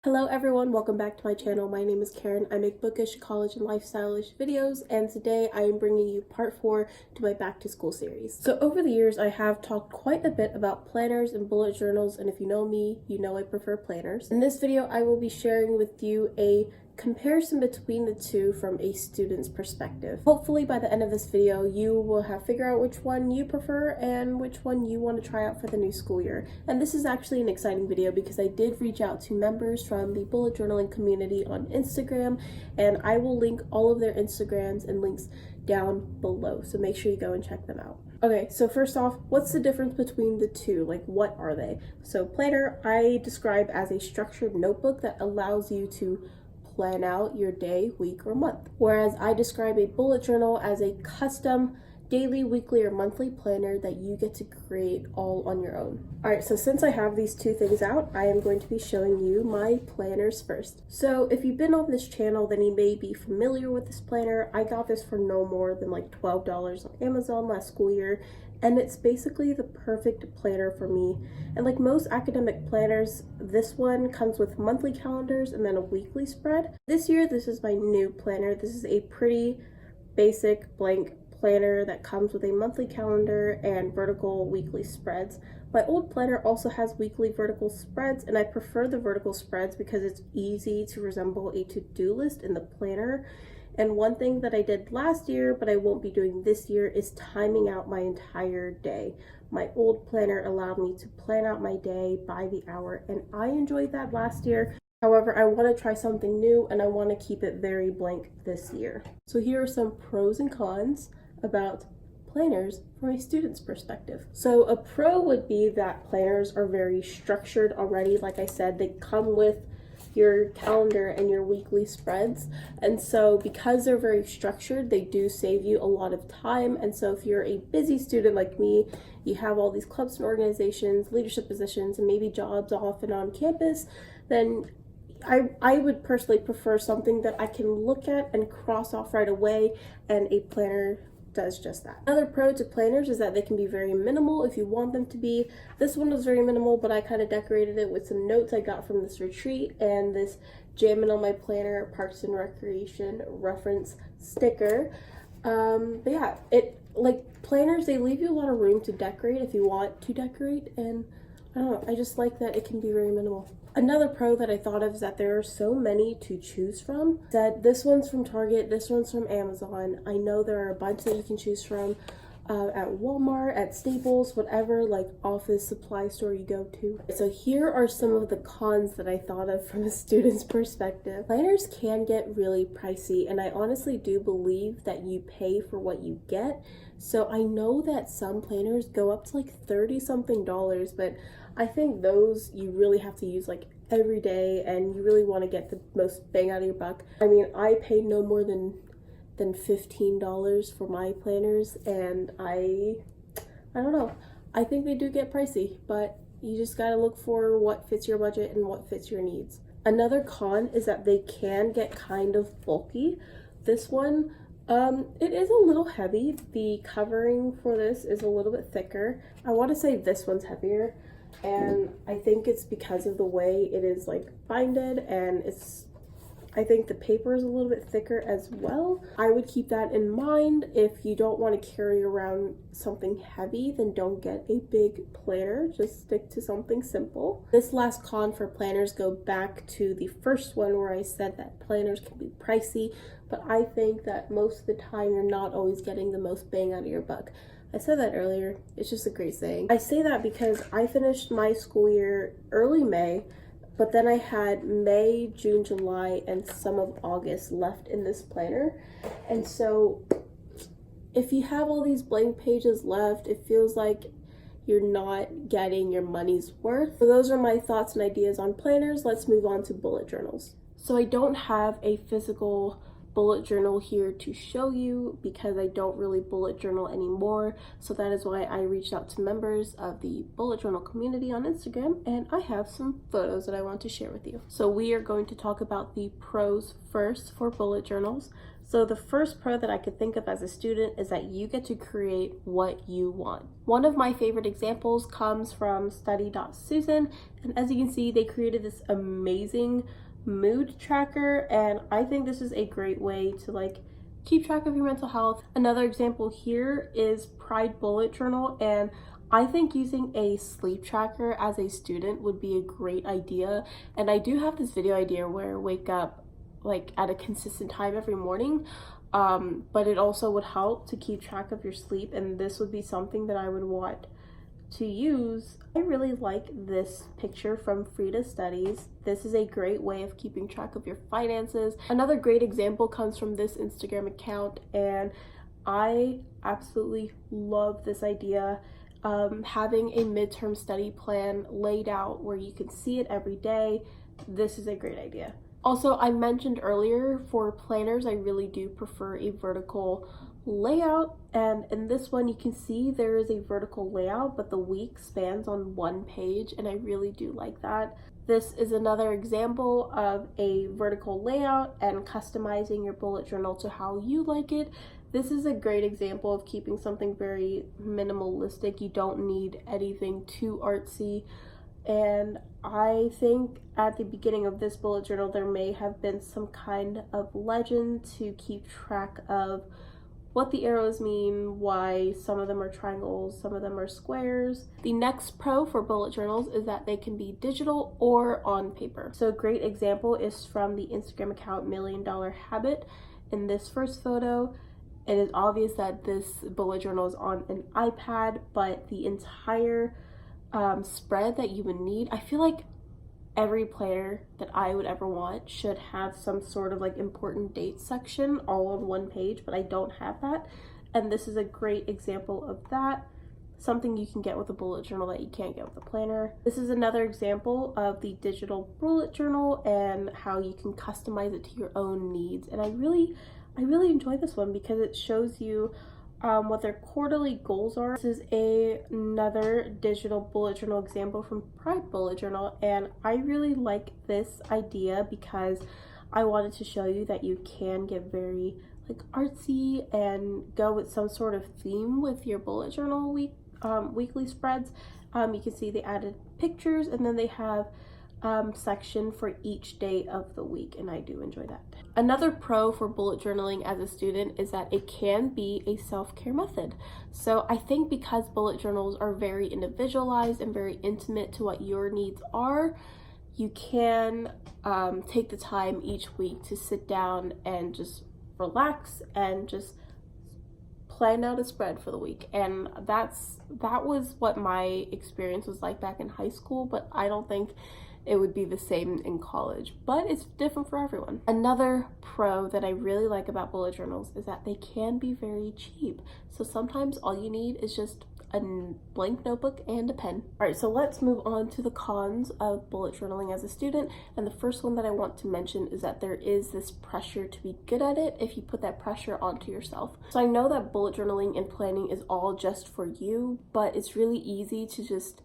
Hello everyone, welcome back to my channel. My name is Karen. I make bookish, college, and lifestyle-ish videos, and today I am bringing you part 4 to my back to school series. So over the years, I have talked quite a bit about planners and bullet journals, and if you know me, you know I prefer planners. In this video, I will be sharing with you a comparison between the two from a student's perspective. Hopefully by the end of this video, you will have figured out which one you prefer and which one you want to try out for the new school year. And this is actually an exciting video because I did reach out to members from the bullet journaling community on Instagram, and I will link all of their Instagrams and links down below, so make sure you go and check them out. Okay, so first off, what's the difference between the two? Like, what are they? So planner, I describe as a structured notebook that allows you to plan out your day, week, or month. Whereas I describe a bullet journal as a custom daily, weekly, or monthly planner that you get to create all on your own. Alright, so since I have these two things out, I am going to be showing you my planners first. So if you've been on this channel, then you may be familiar with this planner. I got this for no more than like $12 on Amazon last school year, and it's basically the perfect planner for me. And like most academic planners, this one comes with monthly calendars and then a weekly spread. This year, this is my new planner. This is a pretty basic blank planner that comes with a monthly calendar and vertical weekly spreads. My old planner also has weekly vertical spreads, and I prefer the vertical spreads because it's easy to resemble a to-do list in the planner. And one thing that I did last year, but I won't be doing this year, is timing out my entire day. My old planner allowed me to plan out my day by the hour, and I enjoyed that last year. However, I want to try something new, and I want to keep it very blank this year. So here are some pros and cons about planners from a student's perspective. So a pro would be that planners are very structured already. Like I said, they come with your calendar and your weekly spreads, and so because they're very structured, they do save you a lot of time. And so if you're a busy student like me, you have all these clubs and organizations, leadership positions, and maybe jobs off and on campus, then I would personally prefer something that I can look at and cross off right away, and a planner does just that. Another pro to planners is that they can be very minimal if you want them to be. This one was very minimal, but I kind of decorated it with some notes I got from this retreat and this Jamming on My Planner Parks and Recreation reference sticker. But yeah, like planners, they leave you a lot of room to decorate if you want to decorate, and I don't know, I just like that it can be very minimal. Another pro that I thought of is that there are so many to choose from, that this one's from Target, this one's from Amazon. I know there are a bunch that you can choose from at Walmart, at Staples, whatever like office supply store you go to. So here are some of the cons that I thought of from a student's perspective. Planners can get really pricey, and I honestly do believe that you pay for what you get. So I know that some planners go up to like 30 something dollars, but I think those you really have to use like every day, and you really want to get the most bang out of your buck. I mean, I paid no more than $15 for my planners, and I don't know, I think they do get pricey, but you just gotta look for what fits your budget and what fits your needs. Another con is that they can get kind of bulky. This one, it is a little heavy. The covering for this is a little bit thicker. I want to say this one's heavier, and I think it's because of the way it is like binded, and I think the paper is a little bit thicker as well. I would keep that in mind. If you don't want to carry around something heavy, then don't get a big planner. Just stick to something simple. This last con for planners go back to the first one where I said that planners can be pricey, but I think that most of the time you're not always getting the most bang out of your buck. I said that earlier. It's just a great saying. I say that because I finished my school year early May, but then I had May, June, July, and some of August left in this planner. And so if you have all these blank pages left, it feels like you're not getting your money's worth. So those are my thoughts and ideas on planners. Let's move on to bullet journals. So I don't have a physical bullet journal here to show you because I don't really bullet journal anymore. So that is why I reached out to members of the bullet journal community on Instagram, and I have some photos that I want to share with you. So we are going to talk about the pros first for bullet journals. So the first pro that I could think of as a student is that you get to create what you want. One of my favorite examples comes from Study.Susan, and as you can see, they created this amazing mood tracker, and I think this is a great way to keep track of your mental health. Another example here is Pride Bullet Journal, and I think using a sleep tracker as a student would be a great idea. And I do have this video idea where I wake up at a consistent time every morning, but it also would help to keep track of your sleep, and this would be something that I would want to use. I really like this picture from Frida Studies. This is a great way of keeping track of your finances. Another great example comes from this Instagram account, and I absolutely love this idea. Having a midterm study plan laid out where you can see it every day. This is a great idea. Also, I mentioned earlier, for planners, I really do prefer a vertical layout, and in this one you can see there is a vertical layout, but the week spans on one page, and I really do like that. This is another example of a vertical layout and customizing your bullet journal to how you like it. This is a great example of keeping something very minimalistic. You don't need anything too artsy. And I think at the beginning of this bullet journal there may have been some kind of legend to keep track of what the arrows mean, why some of them are triangles, some of them are squares. The next pro for bullet journals is that they can be digital or on paper. So a great example is from the Instagram account $Million Habit. In this first photo, it is obvious that this bullet journal is on an iPad, but the entire spread that you would need, I feel like every planner that I would ever want should have some sort of important date section all on one page, but I don't have that, and this is a great example of that. Something you can get with a bullet journal that you can't get with a planner. This is another example of the digital bullet journal and how you can customize it to your own needs, and I really enjoy this one because it shows you what their quarterly goals are. This is another digital bullet journal example from Pride Bullet Journal, and I really like this idea because I wanted to show you that you can get very artsy and go with some sort of theme with your bullet journal weekly spreads. You can see they added pictures, and then they have section for each day of the week, and I do enjoy that. Another pro for bullet journaling as a student is that it can be a self-care method. So I think because bullet journals are very individualized and very intimate to what your needs are, you can take the time each week to sit down and just relax and just plan out a spread for the week. And that was what my experience was like back in high school, but I don't think it would be the same in college, but it's different for everyone. Another pro that I really like about bullet journals is that they can be very cheap. So sometimes all you need is just a blank notebook and a pen. All right, so let's move on to the cons of bullet journaling as a student. And the first one that I want to mention is that there is this pressure to be good at it if you put that pressure onto yourself. So I know that bullet journaling and planning is all just for you, but it's really easy to just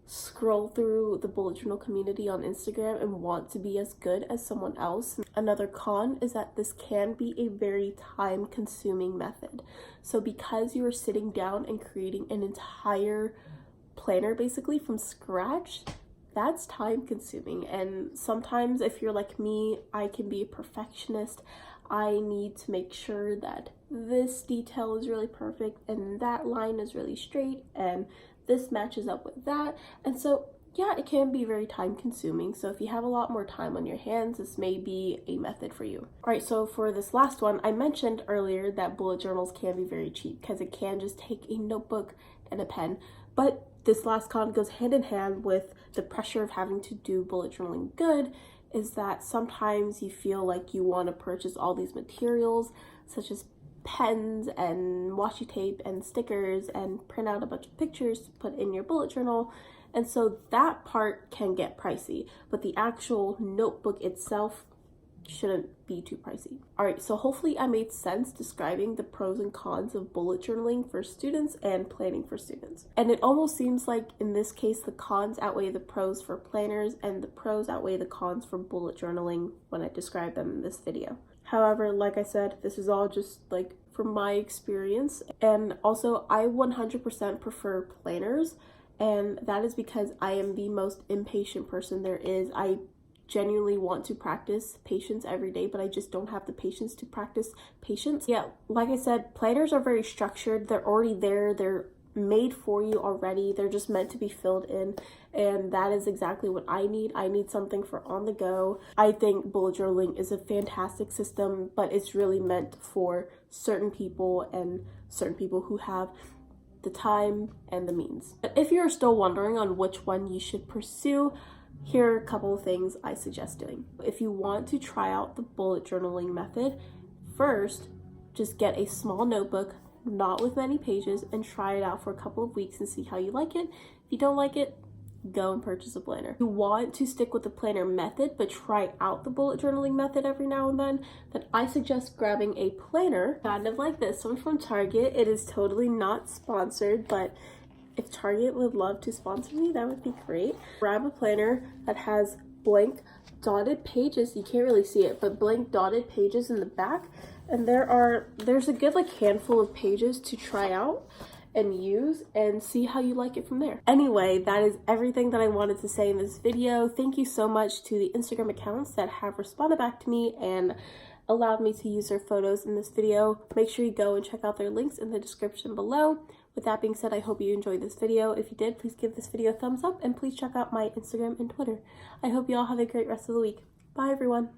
scroll through the bullet journal community on Instagram and want to be as good as someone else. Another con is that this can be a very time-consuming method. So because you are sitting down and creating an entire planner basically from scratch, that's time-consuming. And sometimes if you're like me, I can be a perfectionist. I need to make sure that this detail is really perfect and that line is really straight and this matches up with that. And so yeah, it can be very time consuming. So if you have a lot more time on your hands, this may be a method for you. All right, so for this last one, I mentioned earlier that bullet journals can be very cheap because it can just take a notebook and a pen. But this last con goes hand in hand with the pressure of having to do bullet journaling good, is that sometimes you feel like you want to purchase all these materials such as pens and washi tape and stickers and print out a bunch of pictures to put in your bullet journal, and so that part can get pricey, but the actual notebook itself shouldn't be too pricey. Alright, so hopefully I made sense describing the pros and cons of bullet journaling for students and planning for students. And it almost seems like in this case the cons outweigh the pros for planners and the pros outweigh the cons for bullet journaling when I describe them in this video. However, like I said, this is all just like from my experience, and also I 100% prefer planners, and that is because I am the most impatient person there is. I genuinely want to practice patience every day, but I just don't have the patience to practice patience. Yeah, like I said, planners are very structured. They're already there. They're made for you already. They're just meant to be filled in, and that is exactly what I need. I need something for on the go. I think bullet journaling is a fantastic system, but it's really meant for certain people and certain people who have the time and the means. But if you're still wondering on which one you should pursue, here are a couple of things I suggest doing. If you want to try out the bullet journaling method, first, just get a small notebook, not with many pages, and try it out for a couple of weeks and see how you like it. If you don't like it, go and purchase a planner. If you want to stick with the planner method but try out the bullet journaling method every now and then I suggest grabbing a planner kind of like this one from Target. It is totally not sponsored, but if Target would love to sponsor me, that would be great. Grab a planner that has blank dotted pages. You can't really see it, but blank dotted pages in the back. And there's a good like handful of pages to try out and use and see how you like it from there. Anyway, that is everything that I wanted to say in this video. Thank you so much to the Instagram accounts that have responded back to me and allowed me to use their photos in this video. Make sure you go and check out their links in the description below. With that being said, I hope you enjoyed this video. If you did, please give this video a thumbs up and please check out my Instagram and Twitter. I hope you all have a great rest of the week. Bye everyone.